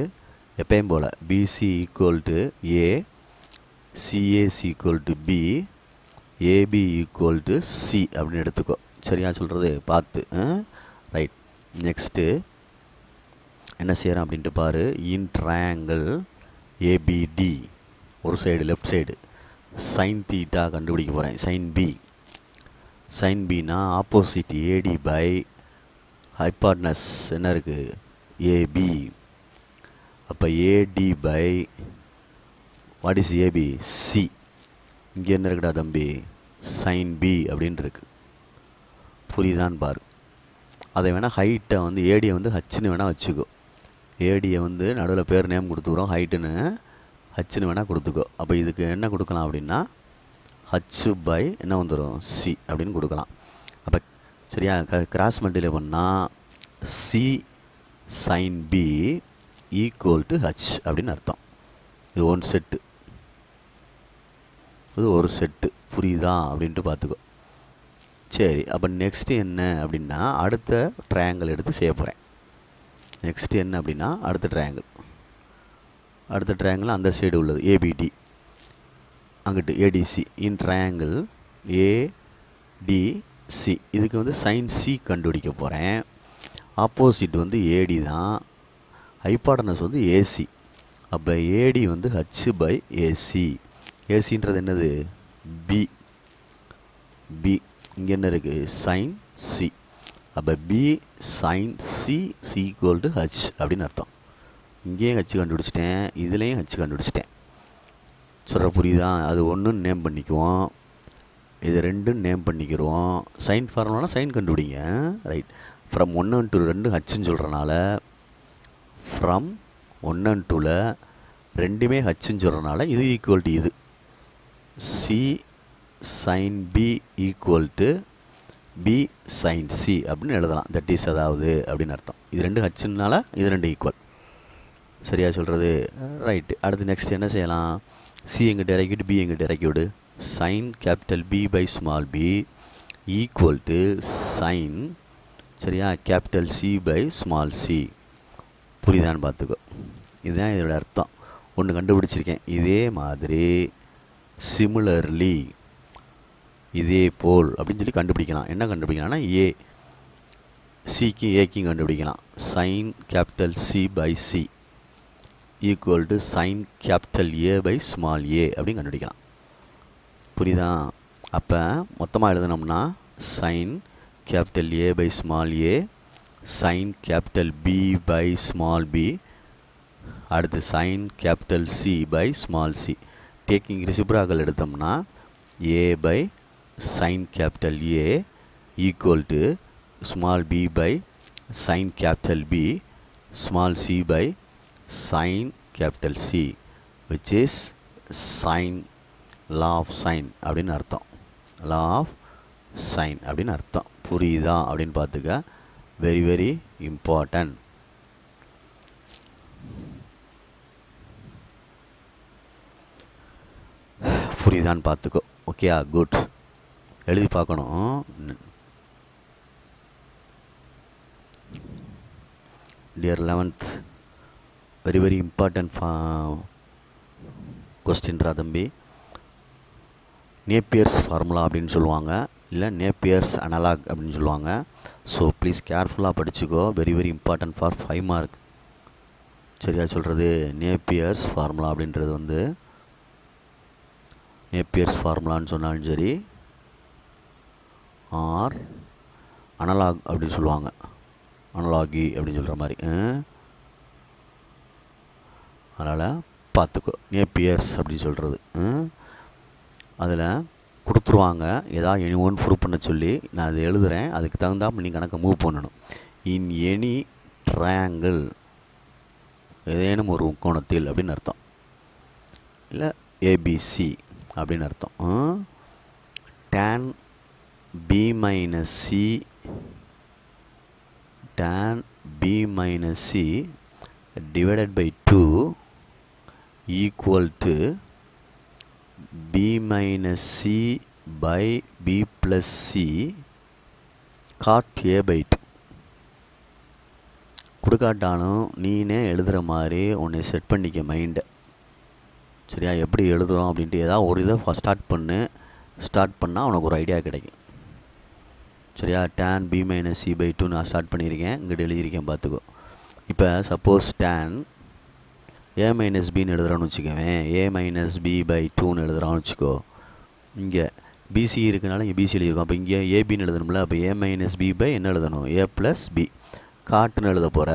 எப்பயும் போல் BC equal to A, CAC equal to B, AB equal to C அப்படின்னு எடுத்துக்கோ. சரியா சொல்கிறது? பார்த்து. ரைட். நெக்ஸ்ட்டு என்ன செய்கிறேன் அப்படின்ட்டு பாரு. இன் ட்ரையாங்கிள் ஏபிடி ஒரு side left side sine theta கண்டுபிடிக்க போகிறேன். Sine B. சைன் பின்னா ஆப்போசிட் ஏடி பை ஹைபாட்னஸ் என்ன இருக்குது ஏபி. அப்போ AD by what is AB? C. இங்கே என்ன இருக்குடா தம்பி? சைன் பி அப்படின்னு இருக்கு. புரியுதான்னு பாரு. அதை வேணால் ஹைட்டை வந்து ஏடியை வந்து ஹச்சுன்னு வேணால் வச்சுக்கோ. ஏடியை வந்து நடுவில் பேர் நேம் கொடுத்துக்கிறோம், ஹைட்டுன்னு ஹச்சுன்னு வேணால் கொடுத்துக்கோ. அப்போ இதுக்கு என்ன கொடுக்கலாம் அப்படின்னா ஹச்சு பை என்ன வந்துடும்? சி அப்படின்னு கொடுக்கலாம். அப்போ சரியா கிராஸ் மல்டிப்ளை பண்ணால் C sine B equal to H அப்படின்னு அர்த்தம். இது ஒன் செட்டு, இது ஒரு செட்டு. புரியுதா அப்படின்ட்டு பார்த்துக்கோ. சரி, அப்போ நெக்ஸ்ட்டு என்ன அப்படின்னா அடுத்த ட்ரையாங்கிள் எடுத்து செய்ய போகிறேன். நெக்ஸ்ட்டு என்ன அப்படின்னா அடுத்த ட்ரையாங்கிள் அந்த சைடு உள்ளது ஏபிடி, அங்கிட்டு ஏடிசி. இன் ட்ரையாங்கிள் ஏடிசி சி. இதுக்கு வந்து சைன் சி கண்டுபிடிக்க போகிறேன். ஆப்போசிட் வந்து ஏடி தான், ஹைபாட்டனஸ் வந்து ஏசி. அப்போ ஏடி வந்து ஹச் பை ஏசி. ஏசின்றது என்னது? பி. பி இங்கே என்ன இருக்குது? Sine C. அப்போ B sine C C equal to H அப்படின்னு அர்த்தம். இங்கேயும் ஹச் கண்டுபிடிச்சிட்டேன், இதுலேயும் ஹச் கண்டுபிடிச்சிட்டேன். சொல்கிற புரியுதா? அது ஒன்றுன்னு நேம் பண்ணிக்குவோம், இது ரெண்டும் நேம் பண்ணிக்கிறோம். சைன் ஃபார்முலானா சைன் கண்டுபிடிங்க. ரைட். ஃப்ரம் 1 and 2 ரெண்டும் ஹச்சுன்னு சொல்கிறனால, ஃப்ரம் 1 and 2ல் ரெண்டுமே ஹச்சுன்னு சொல்கிறனால இது ஈக்குவல் டு இது. C sine B equal to B sine C அப்படின்னு எழுதலாம். தட் இஸ் அதாவது அப்படின்னு அர்த்தம். இது ரெண்டு ஹச்சுனால இது ரெண்டு ஈக்குவல். சரியா சொல்கிறது? ரைட்டு. அடுத்து நெக்ஸ்ட் என்ன செய்யலாம்? சி எங்கிட்ட இறக்கிவிட்டு பி எங்கிட்ட இறக்கி விடு. Sine capital B by small B equal to sine, சரியா, capital C by small C. புரியுதான்னு பார்த்துக்கோ. இதுதான் இதோட அர்த்தம். ஒன்று கண்டுபிடிச்சிருக்கேன். இதே மாதிரி சிமிலர்லி, இதே போல் அப்படின்னு சொல்லி கண்டுபிடிக்கலாம். என்ன கண்டுபிடிக்கலாம்னா ஏ சிக்கு ஏக்கும் கண்டுபிடிக்கலாம். Sine capital C by C equal to sine capital A by small A அப்படின்னு கண்டுபிடிக்கலாம். புரியுதா? அப்போ மொத்தமாக எழுதினோம்னா sine capital A by small A, sine capital B by small B, அடுத்து sine capital C by small C. Taking reciprocal எடுத்தோம்னா A by sine capital A equal to small B by sine capital B, small C by sine capital C, which is sine law of sign அப்படின்னு அர்த்தம். லா of sign அப்படின்னு அர்த்தம். புரியுதா அப்படின்னு பார்த்துக்க. Very very important. புரியுதான்னு பார்த்துக்கோ. ஓகேயா? குட். எழுதி பார்க்கணும். Dear 11th, very very important கொஸ்டின்ரா தம்பி. நேப்பியர்ஸ் ஃபார்முலா அப்படின்னு சொல்லுவாங்க, இல்லை நேப்பியர்ஸ் அனலாக் அப்படின்னு சொல்லுவாங்க. ஸோ ப்ளீஸ் கேர்ஃபுல்லாக படிச்சுக்கோ. Very very important for 5 mark. சரியா சொல்கிறது? நேப்பியர்ஸ் ஃபார்முலா அப்படின்றது வந்து நேப்பியர்ஸ் ஃபார்முலான்னு சொன்னாலும் சரி, ஆர் அனலாக் அப்படின்னு சொல்லுவாங்க. அனலாகி அப்படின்னு சொல்கிற மாதிரி. அதனால் பார்த்துக்கோ. நேப்பியர்ஸ் அப்படின்னு சொல்கிறது அதில் கொடுத்துருவாங்க. ஏதாவது எனி ஒன் ப்ரூவ் பண்ண சொல்லி நான் அதை எழுதுகிறேன். அதுக்கு தகுந்தாமல் நீங்கள் கணக்கை மூவ் பண்ணணும். இன் எனி ட்ரையாங்கிள், ஏதேனும் ஒரு முக்கோணத்தில் அப்படின்னு அர்த்தம், இல்லை ஏபிசி அப்படின்னு அர்த்தம். tan b minus c, tan b minus c divided by 2 equal to b minus c by b plus c cot a by 2. கொடுக்காட்டாலும் நீனே எழுதுகிற மாதிரி உன்னை செட் பண்ணிக்க மைண்டை. சரியா? எப்படி எழுதுகிறோம் அப்படின்ட்டு ஏதாவது ஒரு இதை ஸ்டார்ட் பண்ணால் உனக்கு ஒரு ஐடியா கிடைக்கும். சரியா? tan b minus c by 2 நான் ஸ்டார்ட் பண்ணியிருக்கேன், இங்கிட்ட எழுதியிருக்கேன் பார்த்துக்கோ. இப்போ suppose tan a minus bன்னு எழுதுகிறான்னு வச்சுக்கவேன், a minus b by 2ன்னு எழுதுகிறான்னு வச்சுக்கோ. இங்கே பிசி இருக்குனால இங்கே பிசி எழுதியிருக்கோம். அப்போ இங்கே ஏபின்னு எழுதணும்ல. அப்போ a minus b by என்ன எழுதணும்? a plus b காட்டுன்னு எழுத போகிற.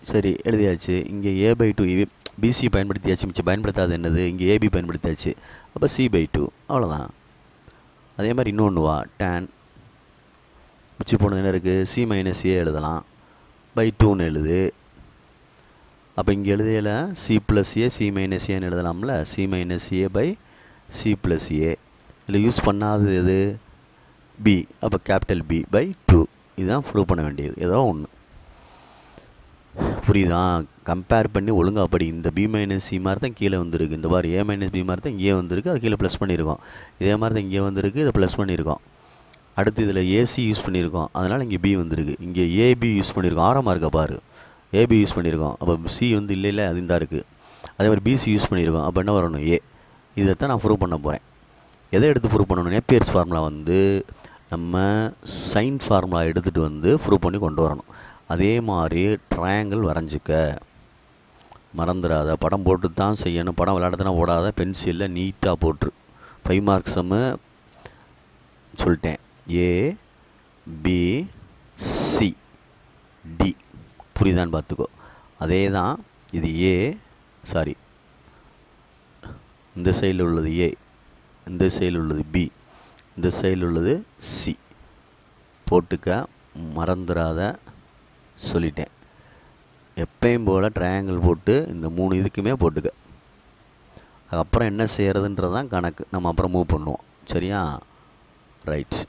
சரி, எழுதியாச்சு. இங்கே a by 2 பிசி பயன்படுத்தியாச்சு, மிச்சம் பயன்படுத்தாது என்னது? இங்கே ஏபி பயன்படுத்தியாச்சு. அப்போ c by 2, அவ்வளோதான். அதே மாதிரி இன்னொன்று வா, tan மிச்சு போனது என்ன இருக்குது? சி மைனஸ் ஏ எழுதலாம், பை 2ன்னு எழுது. அப்போ இங்கே எழுதியில் C plus A C minus ஏன்னு எழுதலாம்ல. C minus A by C plus A. இதில் யூஸ் பண்ணாதது எது? பி. அப்போ கேபிட்டல் பி பை 2. இதுதான் ப்ரூவ் பண்ண வேண்டியது. ஏதோ ஒன்று. புரியுதா? கம்பேர் பண்ணி ஒழுங்காக படி. இந்த பி மைனஸ் சி மாதிரி தான் கீழே வந்துருக்கு. இந்த மாதிரி ஏ மைனஸ் பி மாதிரி தான் இங்கே வந்திருக்கு, அது கீழே ப்ளஸ் பண்ணியிருக்கோம். இதே மாதிரி தான் இங்கே வந்திருக்கு, இதை ப்ளஸ் பண்ணியிருக்கோம். அடுத்து இதில் ஏசி யூஸ் பண்ணியிருக்கோம், அதனால் இங்கே பி வந்திருக்கு. இங்கே ஏபி யூஸ் பண்ணியிருக்கோம், ஆரமாக இருக்க பாரு, ஏபி யூஸ் பண்ணியிருக்கோம். அப்போ சி வந்து இல்லை அது தான் இருக்குது. அதே மாதிரி பிசி யூஸ் பண்ணியிருக்கோம். அப்போ என்ன வரணும்? ஏ. இதைத்தான் நான் ப்ரூவ் பண்ண போகிறேன். எதை எடுத்து ப்ரூவ் பண்ணணும்? நேப்பியர்ஸ் ஃபார்முலா வந்து நம்ம சைன் ஃபார்முலா எடுத்துகிட்டு வந்து ப்ரூவ் பண்ணி கொண்டு வரணும். அதே மாதிரி ட்ரையாங்கிள் வரைஞ்சிக்க மறந்துடாத. படம் போட்டு தான் செய்யணும். படம் விளையாடுறதுனா ஓடாத, பென்சிலில் நீட்டாக போட்டுரு. 5 மார்க்ஸ் சம்மு சொல்லிட்டேன். ஏ பி சி டி புரியுதான்னு பார்த்துக்கோ. அதே தான் இது ஏ, சாரி இந்த சைடில் உள்ளது ஏ, இந்த சைடில் உள்ளது பி, இந்த சைடில் உள்ளது சி போட்டுக்க, மறந்துடாத சொல்லிட்டேன். எப்பயும் போல் ட்ரையாங்கிள் போட்டு இந்த 3 இதுக்குமே போட்டுக்க. அதுக்கப்புறம் என்ன செய்கிறதுன்றதான் கணக்கு. நம்ம அப்புறம் மூவ் பண்ணுவோம். சரியா? ரைட்.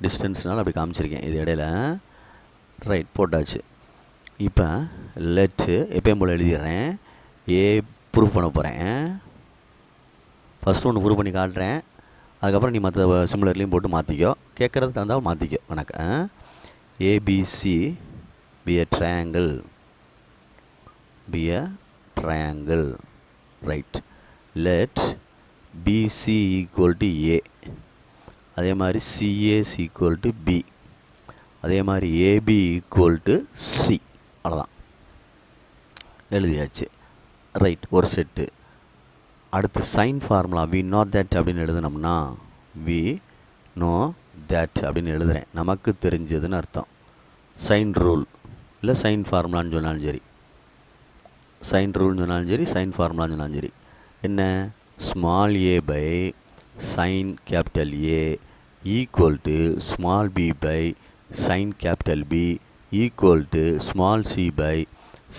டிஸ்டன்ஸ்னால அப்படி காமிச்சிருக்கேன் இது இடையில. ரைட், போட்டாச்சு. இப்போ லெட்டு எப்பயும் போல் எழுதிடுறேன். ஏ ப்ரூஃப் பண்ண போகிறேன். ஃபஸ்ட்டு ஒன்று ப்ரூவ் பண்ணி காட்டுறேன். அதுக்கப்புறம் நீ மற்ற சிமிலர்லேயும் போட்டு மாற்றிக்கோ. கேட்குறது தந்தால் மாற்றிக்கோ கணக்கு. ABC be a triangle, be a triangle. Right. Let BC equal to A. அதே மாதிரி CA is equal to B. அதே மாதிரி AB equal to C. அவ்வளோதான், எழுதியாச்சு. ரைட், ஒரு செட்டு. அடுத்து sine formula we know that அப்படின்னு எழுதுனோம்னா வி நோ தட் அப்படின்னு எழுதுகிறேன். நமக்கு தெரிஞ்சதுன்னு அர்த்தம். சைன் ரூல் இல்லை சைன் ஃபார்முலான்னு சொன்னாலும் சரி, சைன் ரூல்னு சொன்னாலும் சரி, சைன் ஃபார்முலான்னு சொன்னாலும் சரி. என்ன? Small A by sine capital A equal to small B by sine capital B equal to small C by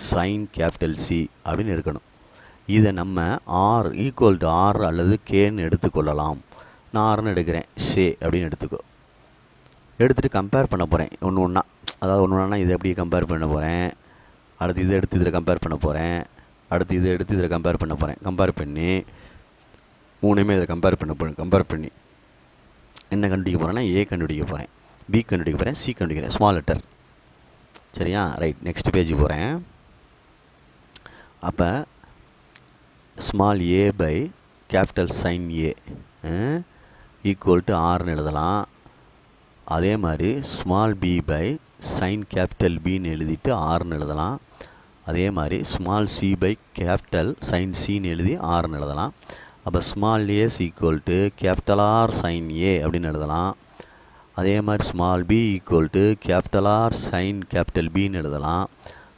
sine capital C அப்படின்னு இருக்கணும். இதை நம்ம ஆர் ஈக்குவல் டு ஆர் அல்லது கேன்னு எடுத்துக்கொள்ளலாம். நான் ஆர்னு எடுக்கிறேன், ஷே அப்படின்னு எடுத்துக்கோ. எடுத்துகிட்டு கம்பேர் பண்ண போகிறேன் ஒன்று ஒன்றா. அதாவது ஒன்று ஒன்றா இதை எப்படி கம்பேர் பண்ண போகிறேன், அடுத்து இதை எடுத்து இதில் கம்பேர் பண்ண போகிறேன், அடுத்து இதை எடுத்து இதில் கம்பேர் பண்ண போகிறேன். கம்பேர் பண்ணி மூணுமே இதில் கம்பேர் பண்ணி என்ன கண்டுபிடிக்க போகிறேன்னா ஏ கண்டுபிடிக்க போகிறேன், பி கண்டுபிடிக்க போகிறேன், சி கண்டுபிடிக்கிறேன், ஸ்மால் லெட்டர். சரியா? ரைட், நெக்ஸ்ட் பேஜ் போகிறேன். அப்போ small A by capital sine A equal to ஆர்னு எழுதலாம். அதே மாதிரி small B by sine capital பின்னு எழுதிட்டு ஆர்னு எழுதலாம். அதே மாதிரி small C by capital sine சின்னு எழுதி ஆர்னு எழுதலாம். அப்போ small A's equal to capital R sine A அப்படின்னு எழுதலாம். அதே மாதிரி small B equal to capital R sine capital பின்னு எழுதலாம்.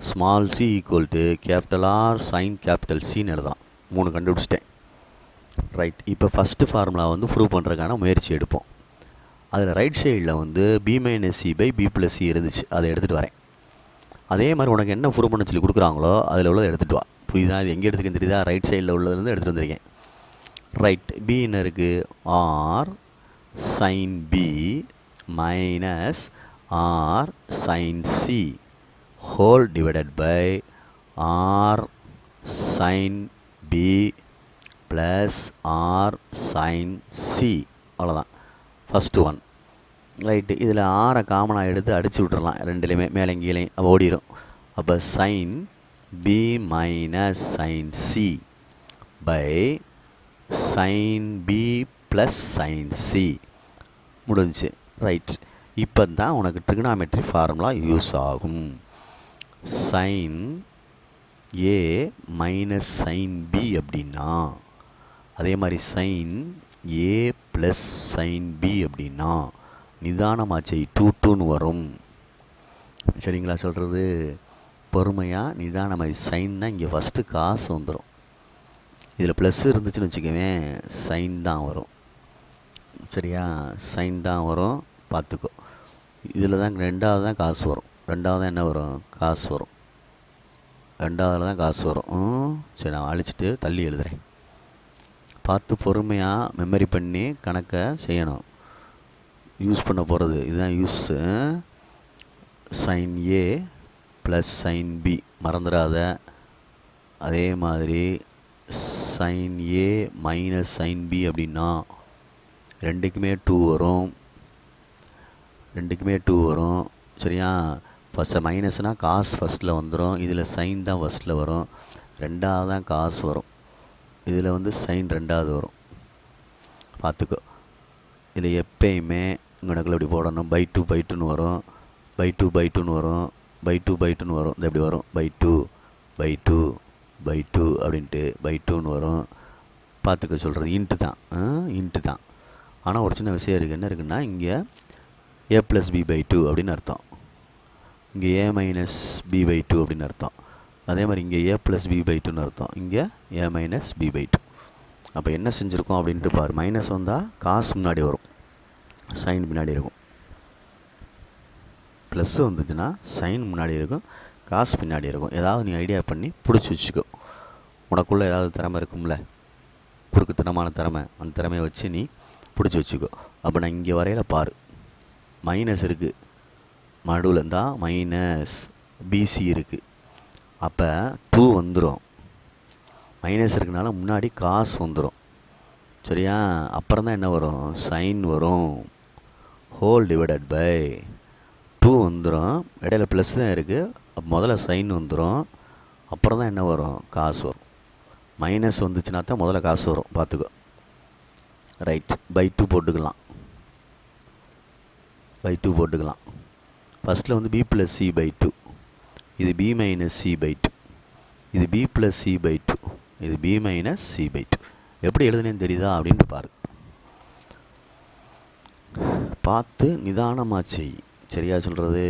Small C equal to capital R sine capital சின்னு எழுதலாம். 3 கண்டுபிடிச்சிட்டேன். ரைட், இப்போ ஃபஸ்ட்டு ஃபார்முலா வந்து ப்ரூவ் பண்ணுறதுக்கான முயற்சி எடுப்போம். அதில் ரைட் சைடில் வந்து B minus C by B plus C இருந்துச்சு, அதை எடுத்துகிட்டு வரேன். அதே மாதிரி உனக்கு என்ன ப்ரூவ் பண்ண சொல்லி கொடுக்குறாங்களோ அதில் உள்ளதை எடுத்துகிட்டு வா. புரியுதா? இது எங்கே எடுத்துக்கன்னு தெரியுதா? ரைட் சைடில் உள்ளதுலேருந்து எடுத்துகிட்டு வந்திருக்கேன். ரைட், பி என்ன இருக்குது? R sine B minus R sine C whole divided by R sine B plus R sine C. அவ்வளோதான் ஃபஸ்ட்டு ஒன். ரைட்டு, இதில் ஆரை காமனாக எடுத்து அடித்து விட்டுறலாம் ரெண்டுலேயுமே, மேலே கீழேயும் ஓடிடும். அப்போ sine B minus sine C by sine B plus sine C முடிஞ்சு. ரைட், இப்போ தான் உனக்கு ட்ரிகனாமெட்ரி ஃபார்முலா யூஸ் ஆகும். Sine A minus sine B அப்படின்னா, அதே மாதிரி sine A plus sine B அப்படின்னா நிதானமாச்சு 2 வரும். சரிங்களா சொல்கிறது? பொறுமையாக நிதானமாய் சைன்னா இங்கே ஃபஸ்ட்டு காசு வந்துடும். இதில் ப்ளஸ் இருந்துச்சுன்னு வச்சுக்கவேன், சைன் தான் வரும். சரியா? சைன் தான் வரும், பார்த்துக்கோ. இதில் தான் ரெண்டாவது தான் காசு வரும். ரெண்டாவது தான் என்ன வரும்? காசு வரும். ரெண்டாவதில் தான் காசு வரும். சரி, நான் அழிச்சிட்டு தள்ளி எழுதுகிறேன். பார்த்து பொறுமையாக மெமரி பண்ணி கணக்கை செய்யணும். யூஸ் பண்ண போகிறது இதுதான் use. Sign A plus sine B மறந்துடாத. அதே மாதிரி sine A minus sine B அப்படின்னா ரெண்டுக்குமே 2 வரும். ரெண்டுக்குமே 2 வரும். சரியா? ஃபஸ்ட்டு மைனஸ்னால் காசு ஃபஸ்ட்டில் வந்துடும். இதில் சைன் தான் ஃபஸ்ட்டில் வரும். ரெண்டாவது தான் காசு வரும். இதில் வந்து சைன் ரெண்டாவது வரும். பார்த்துக்கோ. இதில் எப்பயுமே கணக்கில் இப்படி போடணும். பை டூன்னு வரும், பை டூன்னு வரும், பை டூன்னு வரும். இது எப்படி வரும்? பை டூ அப்படின்ட்டு பை டூன்னு வரும். பார்த்துக்க சொல்கிறது இன்ட்டு தான். ஆனால் ஒரு சின்ன விஷயம் இருக்குது. என்ன இருக்குன்னா, இங்கே a + b / 2 அப்படின்னு அர்த்தம். இங்கே a - b / 2 அப்படின்னு அர்த்தம். அதே மாதிரி இங்கே a + b / 2ன்னு அர்த்தம். இங்கே a - b / 2. அப்போ என்ன செஞ்சுருக்கோம் அப்படின்ட்டு பாரு. மைனஸ் வந்தால் காசு முன்னாடி வரும், சைன் பின்னாடி இருக்கும். ப்ளஸ் வந்துச்சுன்னா சைன் முன்னாடி இருக்கும், காசு பின்னாடி இருக்கும். ஏதாவது நீ ஐடியா பண்ணி பிடிச்சி வச்சுக்கோ. உனக்குள்ளே ஏதாவது திறமை இருக்கும்ல, குறுக்குத்தனமான திறமை, அந்த திறமையை வச்சு நீ பிடிச்சி வச்சுக்கோ. அப்போ நான் இங்கே வரையில் பாரு, மைனஸ் இருக்குது, நடுவில் இருந்தால் மைனஸ் பிசி இருக்குது. அப்போ 2 வந்துடும். மைனஸ் இருக்குனால முன்னாடி காசு வந்துடும். சரியா? அப்புறம் தான் என்ன வரும்? சைன் வரும். ஹோல் டிவைடட் பை 2 வந்துடும். இடையில ப்ளஸ் தான் இருக்குது. அப்போ முதல்ல சைன் வந்துடும், அப்புறம் தான் என்ன வரும்? காசு வரும். மைனஸ் வந்துச்சுன்னா தான் முதல்ல காசு வரும், பார்த்துக்கோ. ரைட், பை 2 போட்டுக்கலாம். பை 2 போட்டுக்கலாம். ஃபஸ்ட்டில் வந்து b + c / 2, இது b - c / 2, இது b + c / 2, இது b - c / 2. எப்படி எழுதுனேன்னு தெரியுதா அப்படின்ட்டு பாரு. பார்த்து நிதானமாக செய். சரியா சொல்கிறது?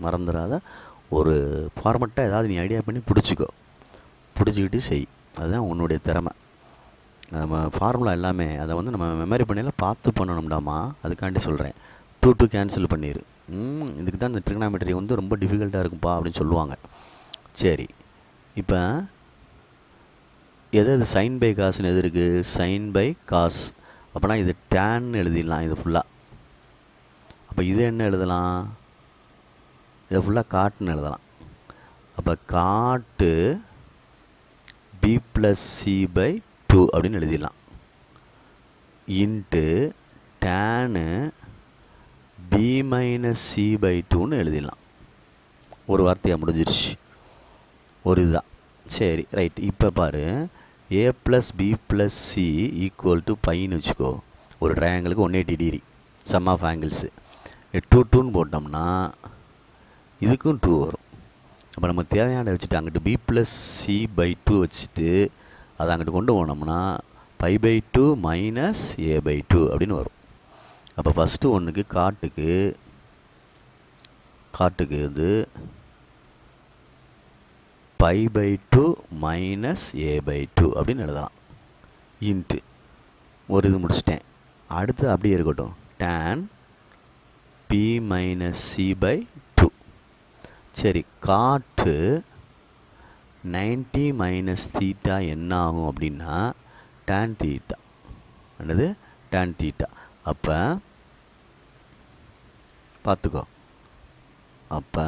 மறந்துடாத. ஒரு ஃபார்மெட்டாக ஏதாவது நீ ஐடியா பண்ணி பிடிச்சிக்கிட்டு செய். அதுதான் உன்னுடைய திறமை. நம்ம ஃபார்முலா எல்லாமே அதை வந்து நம்ம மெமரி பண்ணியெல்லாம் பார்த்து பண்ணணும்டாமா. அதுக்காண்டி சொல்கிறேன். 2 கேன்சல் பண்ணிடு. இதுக்கு தான் இந்த ட்ரிகனாமெட்ரி வந்து ரொம்ப டிஃபிகல்ட்டாக இருக்கும்ப்பா அப்படின்னு சொல்லுவாங்க. சரி, இப்போ எது சைன் பை காசுன்னு எது இருக்குது? Sine by cos. அப்போனா இது டேன்னு எழுதிடலாம், இது ஃபுல்லாக. அப்போ இது என்ன எழுதலாம்? இதை ஃபுல்லாக காட்டுன்னு எழுதலாம். அப்போ காட்டு b + c / 2 அப்படின்னு எழுதிடலாம். இன்ட்டு டேனு b - c / 2ன்னு எழுதிடலாம். ஒரு வார்த்தையாக முடிஞ்சிருச்சு. ஒரு இதுதான். சரி, ரைட். இப்போ பாரு, a + b + c = πன்னு வச்சுக்கோ. ஒரு ட்ரையாங்கிளுக்கு 180 டிகிரி சம் ஆஃப் ஆங்கிள்ஸு. 2ன்னு போட்டோம்னா இதுக்கும் 2 வரும். அப்போ நம்ம தேவையான வச்சுட்டு அங்கிட்டு b + c / 2 வச்சுட்டு அதை அங்கிட்டு கொண்டு போனோம்னா π/2 - a/2 அப்படின்னு வரும். அப்போ ஃபஸ்ட்டு ஒன்றுக்கு காட்டுக்கு வந்து π/2 - a/2 அப்படின்னு எழுதலாம். இன்ட்டு ஒரு இது முடிச்சிட்டேன். அடுத்து அப்படியே இருக்கட்டும். tan p - c / 2. சரி, காட்டு 90 - θ என்ன ஆகும் அப்படின்னா tan θ. என்னது? tan θ. அப்போ பார்த்துக்கோ. அப்போ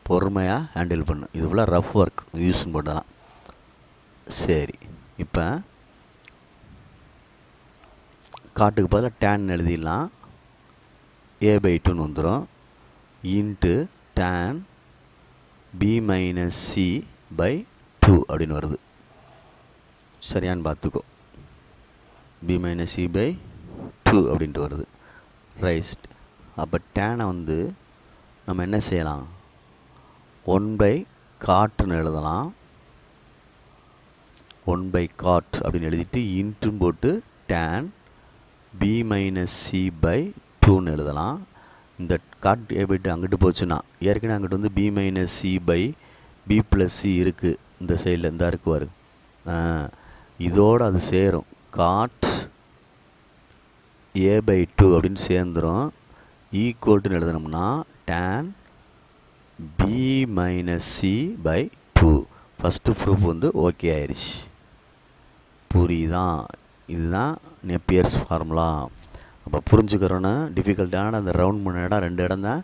பொறுமையாக ஹேண்டில் பண்ணு. இது ஃபுல்லாக ரஃப் ஒர்க், யூஸ்ன்னு போட்டலாம். சரி, இப்போ காட்டுக்கு பதிலாக டேன் எழுதிடலாம். a/2ன்னு வந்துடும். இன்ட்டு டேன் b - c / 2 அப்படின்னு வருது. சரியான்னு பார்த்துக்கோ. b - c / 2 அப்படின்ட்டு வருது. ரைட். அப்போ டேனை வந்து நம்ம என்ன செய்யலாம்? 1/காட்டுன்னு எழுதலாம். 1/காட் அப்படின்னு எழுதிட்டு இன்ட்டும் போட்டு டேன் b - c / 2ன்னு எழுதலாம். இந்த காட் a/2 அங்கிட்டு போச்சுன்னா, ஏற்கனவே அங்கிட்டு வந்து b - c / b + c இருக்குது. இந்த சைடில் இந்த இருக்குவார், இதோடு அது சேரும். காட் a/2 அப்படின்னு சேர்ந்துடும். ஈக்குவல்ட்டுன்னு எழுதணும்னா tan b - c / 2. First proof வந்து ஓகே ஆயிடுச்சு. புரியுதான்? இதுதான் நெப்பியர்ஸ் ஃபார்முலா. அப்போ புரிஞ்சுக்கிறோன்னா டிஃபிகல்ட்டான அந்த ரவுண்ட் பண்ண இடம் 2 இடம் தான்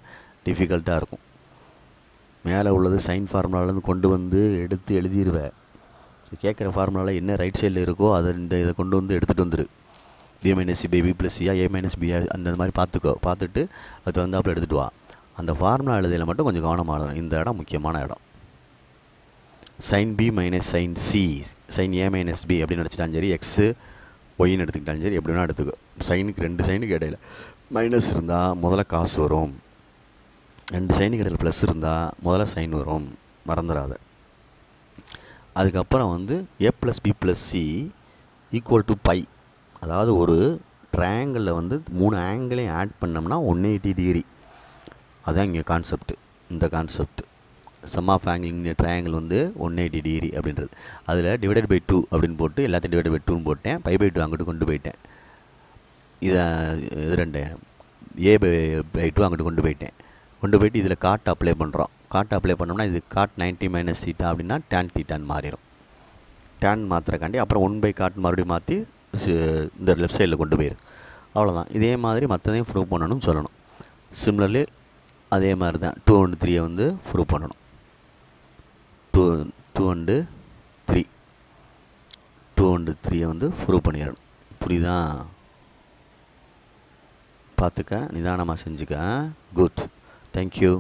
டிஃபிகல்ட்டாக இருக்கும். மேலே உள்ளது சைன் ஃபார்முலாலேருந்து கொண்டு வந்து எடுத்து எழுதிடுவேன். கேட்குற ஃபார்முலாவில் என்ன ரைட் சைடில் இருக்கோ அதை இதை கொண்டு வந்து எடுத்துகிட்டு வந்துடு. b - c / b + c a - b அந்த மாதிரி பார்த்துட்டு அது தகுந்தாப்பில் எடுத்துகிட்டு வா. அந்த ஃபார்முலா எழுதியில் மட்டும் கொஞ்சம் கவனமாக எழுதணும். இந்த இடம் முக்கியமான இடம். sin b - sin c, sin a - b அப்படின்னு நினச்சிட்டாலும் சரி, எக்ஸு ஒய்ன்னு எடுத்துக்கிட்டாலும் சரி, எப்படி வேணால் எடுத்துக்கோ. சைனுக்கு 2 சைனுக்கு இடையில மைனஸ் இருந்தால் முதல்ல காசு வரும், 2 சைனுக்கு இடையில ப்ளஸ் இருந்தால் முதல்ல சைன் வரும், மறந்துடாத. அதுக்கப்புறம் வந்து a + b + c = π. அதாவது ஒரு ட்ரையாங்கிளில் வந்து 3 ஆங்கிளையும் ஆட் பண்ணோம்னா 180 டிகிரி. அதுதான் இங்கே கான்செப்ட். இந்த concept sum of angle in triangle வந்து 180 டிகிரி அப்படின்றது. அதில் /2 அப்படின்னு போட்டு எல்லாத்தையும் /2ன்னு போட்டேன். π/2 அங்கிட்டு கொண்டு போயிட்டேன். இதை இது 2 a/2 அங்கிட்டு கொண்டு போயிட்டு இதில் காட் அப்ளை பண்ணுறோம். காட் அப்ளை பண்ணோம்னா இது காட் 90 - θ அப்படின்னா tan θன்னு மாறிடும். டேன் மாத்திரக்காண்டி அப்புறம் 1/cot மறுபடியும் மாற்றி இந்த லெஃப்ட் சைடில் கொண்டு போயிடும். அவ்வளோதான். இதே மாதிரி மற்றதையும் ப்ரூவ் பண்ணணும்னு சொல்லணும். சிமிலர்லி அதே மாதிரி தான் 2 and 3 வந்து ப்ரூவ் பண்ணணும். 2 and 3 வந்து ப்ரூவ் பண்ணிடணும். புரியுதா? பார்த்துக்க, நிதானமாக செஞ்சுக்க. Good, thank you.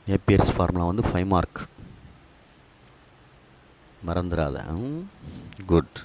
நேப்பியர்ஸ் ஃபார்முலா வந்து 5 மார்க், மறந்துடாத. குட்.